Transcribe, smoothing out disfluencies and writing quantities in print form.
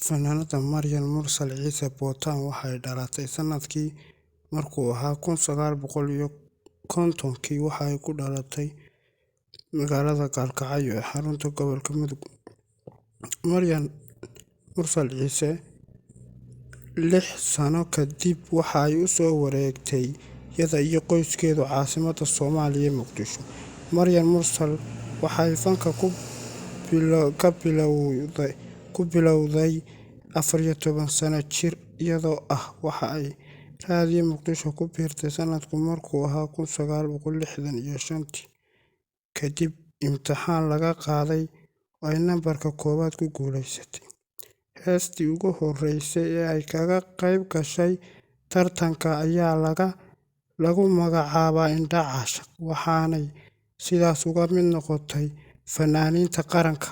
Fanaanada Maryan Mursal Ciise Bootaan waxay dhalatay sanadkii markuu ahaa 1950kii waxay ku dhalatay magaalada Gaalkacyo ee xarunta gobolka Mudug. Maryan Mursal Ciise 6 sano kadib waxay u soo wareegtay iyada iyo qoyskeedu caasimadda Soomaaliya Muqdisho. Maryan Mursal waxay fanka ku bilowday 14 sano jir iyadoo ah waxa ay raadiyo Muqdisho ku biirtay sanadku markuu ahaa 1965 kadib imtixaan laga qaaday oo ay nambarka koowaad ku guuleysatay. Heestii ugu horeysay ee ay kaga qayb gashay tartanka ayaa lagu magacaabay Indho Caashaq, waxaanay sidaas uga mid noqotay fanaaniinta qaranka.